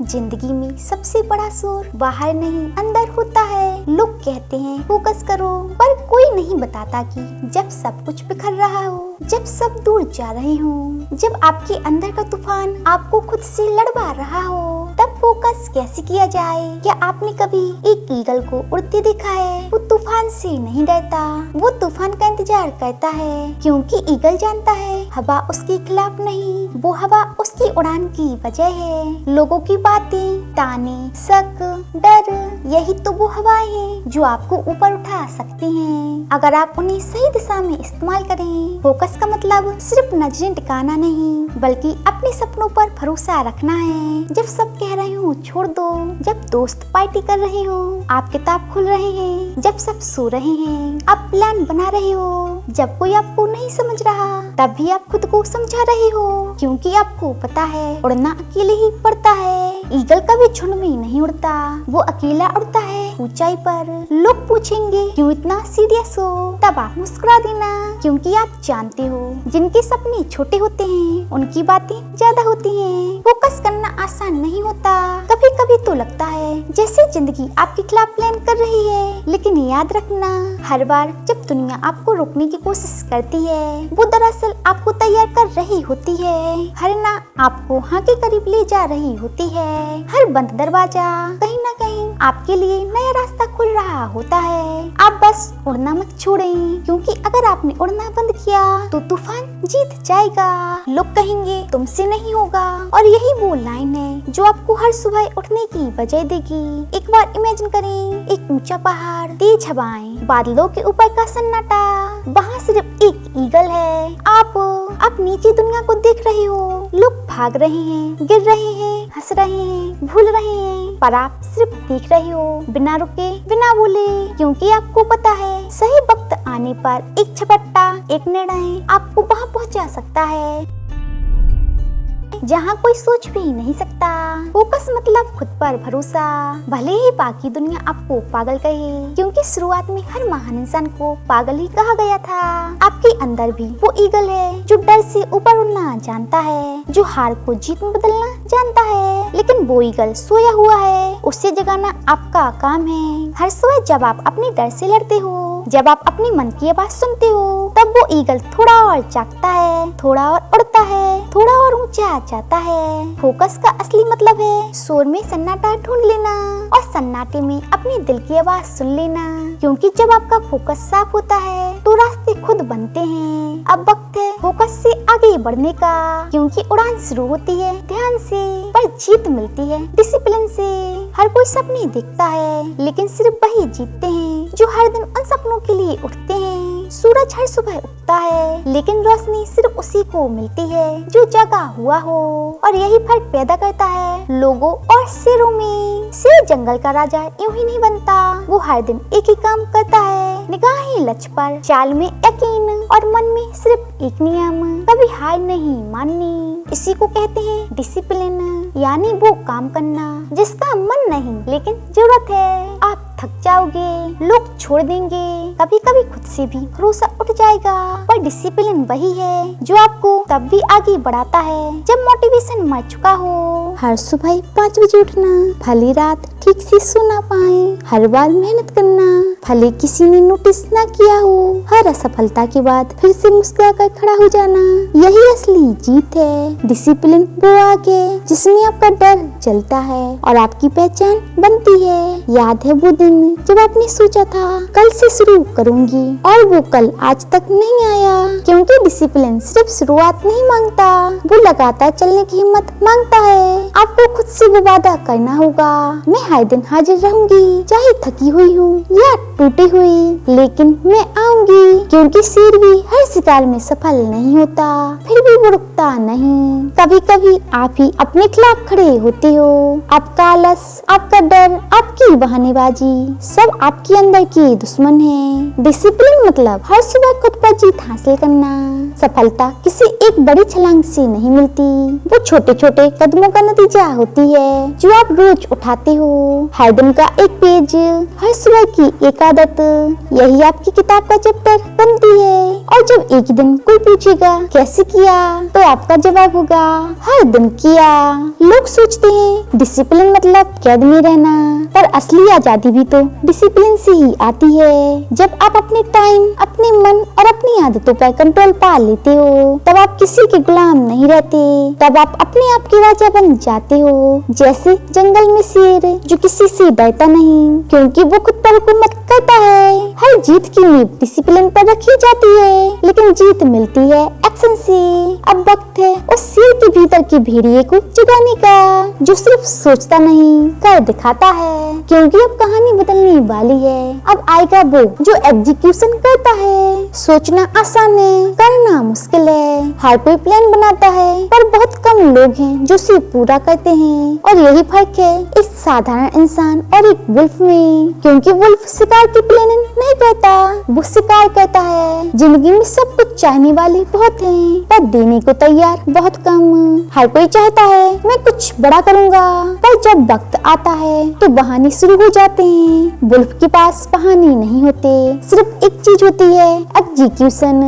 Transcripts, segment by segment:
जिंदगी में सबसे बड़ा शोर बाहर नहीं अंदर होता है। लोग कहते हैं फोकस करो, पर कोई नहीं बताता कि जब सब कुछ बिखर रहा हो, जब सब दूर जा रहे हो, जब आपके अंदर का तूफान आपको खुद से लड़वा रहा हो, तब फोकस कैसे किया जाए। क्या आपने कभी एक ईगल को उड़ते देखा है? वो तूफान से नहीं डरता, वो तूफान का इंतजार करता है, क्योंकि ईगल जानता है हवा उसके खिलाफ नहीं, वो हवा उसकी उड़ान की वजह है। लोगों की बातें, ताने, शक, डर, यही तो वो हवाएं हैं जो आपको ऊपर उठा सकती हैं, अगर आप उन्हें सही दिशा में इस्तेमाल करें। फोकस का मतलब सिर्फ नजरें टिकाना नहीं, बल्कि अपने सपनों पर भरोसा रखना है। जब सब कह रहे हो छोड़ दो, जब दोस्त पार्टी कर रहे हो, आप किताब खोल रहे हैं, जब सब सो रहे हैं, आप प्लान बना रहे हो, जब कोई आपको नहीं समझ रहा, तब भी आप खुद को समझा रहे हो, क्योंकि आपको पता है उड़ना अकेले ही पड़ता है। ईगल कभी झुंड में नहीं उड़ता, वो अकेला उड़ता है ऊंचाई पर। लोग पूछेंगे क्यों इतना सीरियस हो, तब आप मुस्कुरा देना, क्योंकि आप जानते हो जिनके सपने छोटे होते हैं उनकी बातें ज्यादा होती हैं। फोकस करना आसान नहीं होता, कभी कभी तो लगता है जैसे जिंदगी आपके खिलाफ प्लान कर रही है, लेकिन याद रखना हर बार जब दुनिया आपको रोकने की कोशिश करती है, वो दरअसल आपको तैयार कर रही होती है। हर ना आपको हाँ के करीब ले जा रही होती है, हर बंद दरवाजा कहीं ना कहीं आपके लिए नया रास्ता खुल रहा होता है। आप बस उड़ना मत छोड़ें, क्योंकि अगर आपने उड़ना बंद किया तो तूफान जीत जाएगा। लोग कहेंगे तुमसे नहीं होगा, और यही वो लाइन है जो आपको हर सुबह उठने की वजह देगी। एक बार इमेजिन करें, एक ऊंचा पहाड़, तेज हवाएं, बादलों के ऊपर का सन्नाटा, वहाँ सिर्फ एक ईगल है। आप नीचे दुनिया को देख रहे हो, लोग भाग रहे हैं, गिर रहे हैं, हंस रहे हैं, भूल रहे हैं, पर आप सिर्फ देख रहे हो, बिना रुके, बिना बोले, क्योंकि आपको पता है सही वक्त आने पर एक झपट्टा, एक निर्णय आपको वहाँ पहुँचा सकता है जहाँ कोई सोच भी नहीं सकता। फोकस मतलब खुद पर भरोसा, भले ही बाकी दुनिया आपको पागल कहे, क्योंकि शुरुआत में हर महान इंसान को पागल ही कहा गया था। आपके अंदर भी वो ईगल है जो डर से ऊपर उड़ना जानता है, जो हार को जीत में बदलना जानता है, लेकिन वो ईगल सोया हुआ है, उसे जगाना आपका काम है। हर सुबह जब आप अपने डर से लड़ते हो, जब आप अपने मन की आवाज सुनते हो, तब वो ईगल थोड़ा और जागता है, थोड़ा और उड़ता है, थोड़ा और ऊंचा जाता है। फोकस का असली मतलब है शोर में सन्नाटा ढूंढ लेना और सन्नाटे में अपने दिल की आवाज सुन लेना, क्योंकि जब आपका फोकस साफ होता है तो रास्ते खुद बनते हैं। अब वक्त है फोकस से आगे बढ़ने का, क्योंकि उड़ान शुरू होती है ध्यान से, पर जीत मिलती है डिसिप्लिन से। हर कोई सपने देखता है, लेकिन सिर्फ वही जीतते हैं जो हर दिन उन सपनों के लिए उठते हैं। सूरज हर सुबह उगता है, लेकिन रोशनी सिर्फ उसी को मिलती है जो जगा हुआ हो, और यही फर्क पैदा करता है लोगों और शेरों में। शेर जंगल का राजा यूं ही नहीं बनता, वो हर दिन एक ही काम करता है, निगाहें लक्ष्य पर, चाल में यकीन, और मन में सिर्फ एक नियम, कभी हार नहीं माननी। इसी को कहते हैं डिसिप्लिन, यानी वो काम करना जिसका मन नहीं लेकिन जरूरत है। आप थक जाओगे, लोग छोड़ देंगे, कभी कभी खुद से भी भरोसा उठ जाएगा, पर डिसिप्लिन वही है जो आपको तब भी आगे बढ़ाता है जब मोटिवेशन मर चुका हो। हर सुबह 5 बजे उठना, भली रात ठीक से सो ना पाए, हर बार मेहनत करना, भले किसी ने नोटिस ना किया हो, हर असफलता के बाद फिर से मुस्कुराकर खड़ा हो जाना, यही असली जीत है। डिसिप्लिन वो आग है जिसमें आपका डर जलता है और आपकी पहचान बनती है। याद है वो दिन जब आपने सोचा था कल से शुरू करूंगी, और वो कल आज तक नहीं आया, क्योंकि डिसिप्लिन सिर्फ शुरुआत नहीं मांगता, वो लगातार चलने की हिम्मत मांगता है। आपको खुद से वो वादा करना होगा, मैं हर दिन हाजिर रहूंगी, चाहे थकी हुई हूँ या टूटी हुई, लेकिन मैं आऊंगी, क्योंकि शेर भी हर शिकार में सफल नहीं होता, फिर भी वो रुकता नहीं। कभी कभी आप ही अपने खिलाफ खड़े होते हो, आपका आलस, आपका डर, आपकी बहानेबाजी, सब आपके अंदर के दुश्मन हैं। डिसिप्लिन मतलब हर सुबह खुद पर जीत हासिल करना। सफलता किसी एक बड़ी छलांग से नहीं मिलती, वो छोटे छोटे कदमों का नतीजा होती है जो आप रोज उठाते हो। हर दिन का एक पेज, हर सुबह की एक आदत, यही आपकी किताब का चैप्टर बनती है। और जब एक दिन कोई पूछेगा कैसे किया, तो आपका जवाब होगा हर दिन किया। लोग सोचते हैं डिसिप्लिन मतलब कैद में रहना, पर असली आजादी भी तो डिसिप्लिन से ही आती है। जब आप अपने टाइम, अपने मन और अपनी आदतों पर कंट्रोल पा लेते हो, तब आप किसी के गुलाम नहीं रहते, तब आप अपने आप के राजा बन जाते हो। जैसे जंगल में शेर जो किसी से डरता नहीं, क्योंकि वो खुद पर हुकूमत करता है। हर जीत की नींव डिसिप्लिन पर रखी जाती है, लेकिन जीत मिलती है एक्शन से। अब वक्त है उस शेर के भीतर की भेड़िए को जगाने का, जो सिर्फ सोचता नहीं कर दिखाता है। क्योंकि अब कहानी बदलने वाली है। अब आएगा वो जो एग्जीक्यूशन करता है। सोचना आसान है, करना मुश्किल है। हर कोई प्लान बनाता है, पर बहुत कम लोग हैं जो उसे पूरा करते हैं। और यही फर्क है एक साधारण इंसान और एक वुल्फ में। क्योंकि वुल्फ शिकार की प्लानिंग नहीं करता, वो शिकार करता है। जिंदगी में सब कुछ चाहने वाले बहुत हैं, पर देने को तैयार बहुत कम। हर कोई चाहता है मैं कुछ बड़ा करूँगा, पर जब वक्त आता है तो बहाने शुरू हो जाते हैं। वुल्फ के पास बहाने नहीं होते, सिर्फ एक चीज होती है, एग्जीक्यूशन।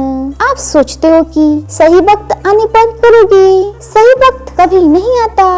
आप सोचते हो कि सही वक्त आने पर करोगे, सही वक्त कभी नहीं आता।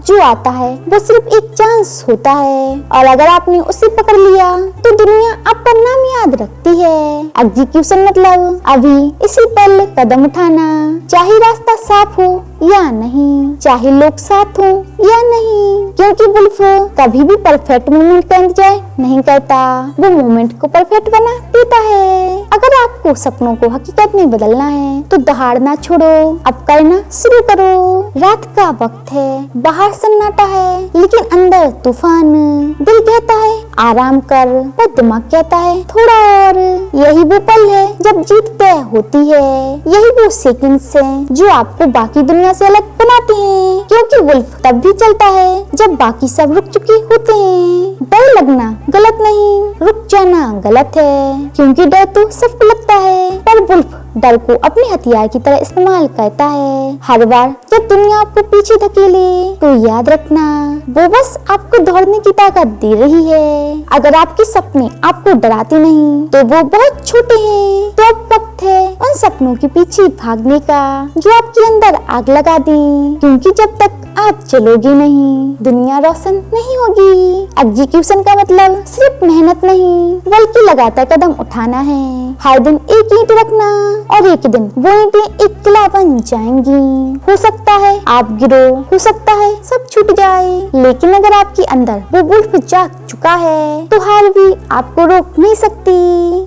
जो आता है वो सिर्फ एक चांस होता है, और अगर आपने उसे पकड़ लिया तो दुनिया आपका नाम याद रखती है। एग्जीक्यूशन मतलब अभी इसी पल कदम उठाना, चाहे रास्ता साफ हो या नहीं, चाहे लोग साथ हो या नहीं। क्योंकि वुल्फ कभी भी परफेक्ट मोमेंट का इंतजार नहीं करता, वो मोमेंट को परफेक्ट बना देता है। अगर आपको सपनों को हकीकत में बदलना है तो दहाड़ना छोड़ो, अब करना शुरू करो। रात का वक्त है, बाहर सन्नाटा है, लेकिन अंदर तूफान। दिल कहता है आराम कर, पर दिमाग कहता है थोड़ा और। यही वो पल है जब जीत तय होती है। यही वो सेकंड्स हैं जो आपको बाकी दुनिया से अलग बनाते हैं। क्योंकि वुल्फ तब भी चलता है जब बाकी सब रुक चुके होते हैं। डर लगना गलत नहीं, रुक जाना गलत है। क्योंकि डर तो सबको लगता है, पर वुल्फ डर को अपने हथियार की तरह इस्तेमाल करता है। हर बार जब दुनिया आपको पीछे धकेले तो याद रखना वो बस आपको दौड़ने की ताकत दे रही है। अगर आपके सपने आपको डराते नहीं तो वो बहुत छोटे हैं। तो अब वक्त है उन सपनों के पीछे भागने का जो आपके अंदर आग लगा दें। क्योंकि जब तक आप चलोगे नहीं, दुनिया रोशन नहीं होगी। एग्जीक्यूशन का मतलब सिर्फ मेहनत नहीं, बल्कि लगातार कदम उठाना है। हर दिन एक ईंट रखना, और एक दिन वो ईंटें एक किला बन जाएंगी। हो सकता है आप गिरो, हो सकता है सब छूट जाए, लेकिन अगर आपके अंदर वो वुल्फ जाग चुका है तो हार भी आपको रोक नहीं सकती।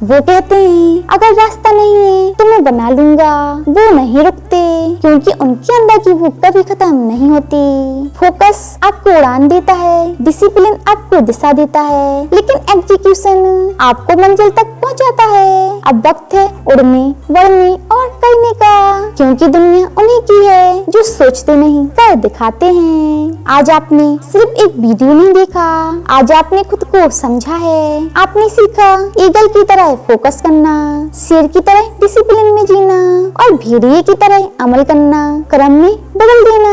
वो कहते हैं अगर रास्ता नहीं है तो मैं बना लूंगा। वो नहीं रुकते, क्योंकि उनके अंदर की भूख कभी खत्म नहीं होती। फोकस आपको उड़ान देता है, डिसिप्लिन आपको दिशा देता है, लेकिन एग्जीक्यूशन आपको मंजिल तक पहुंचाता है। अब वक्त है उड़ने, बढ़ने और करने का। क्योंकि दुनिया उन्हीं की है जो सोचते नहीं कर दिखाते हैं। आज आपने सिर्फ एक वीडियो नहीं देखा, आज आपने खुद को समझा है। आपने सीखा ईगल की तरह फोकस करना, शेर की तरह डिसिप्लिन में जीना, और भेड़िए की तरह अमल करना, क्रम में बदल देना।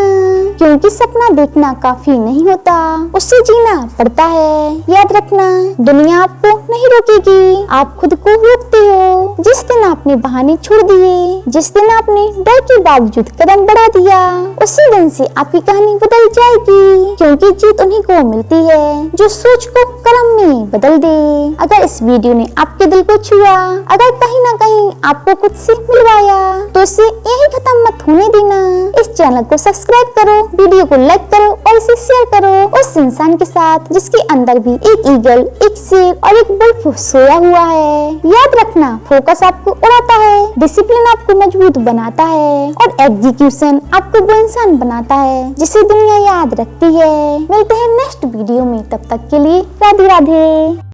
क्योंकि सपना देखना काफी नहीं होता, उससे जीना पड़ता है। याद रखना दुनिया आपको नहीं रोकेगी, आप खुद को रोकते हो। जिस दिन आपने बहाने छोड़ दिए, जिस दिन आपने डर के बावजूद कदम बढ़ा दिया, उसी दिन से आपकी कहानी बदल जाएगी। क्योंकि जीत उन्हीं को मिलती है जो सोच को कर्म में बदल दे। अगर इस वीडियो ने आपके दिल को छुआ, अगर कहीं ना कहीं आपको खुद से मिलवाया, तो इसे यही खत्म मत होने देना। इस चैनल को सब्सक्राइब करो, वीडियो को लाइक करो और इसे शेयर करो उस इंसान के साथ जिसके अंदर भी एक ईगल, एक शेर और एक वुल्फ सोया हुआ है। याद रखना फोकस आपको उड़ाता है, डिसिप्लिन आपको मजबूत बनाता है, और एग्जीक्यूशन आपको वो इंसान बनाता है जिसे दुनिया याद रखती है। मिलते हैं नेक्स्ट वीडियो में, तब तक के लिए राधे राधे।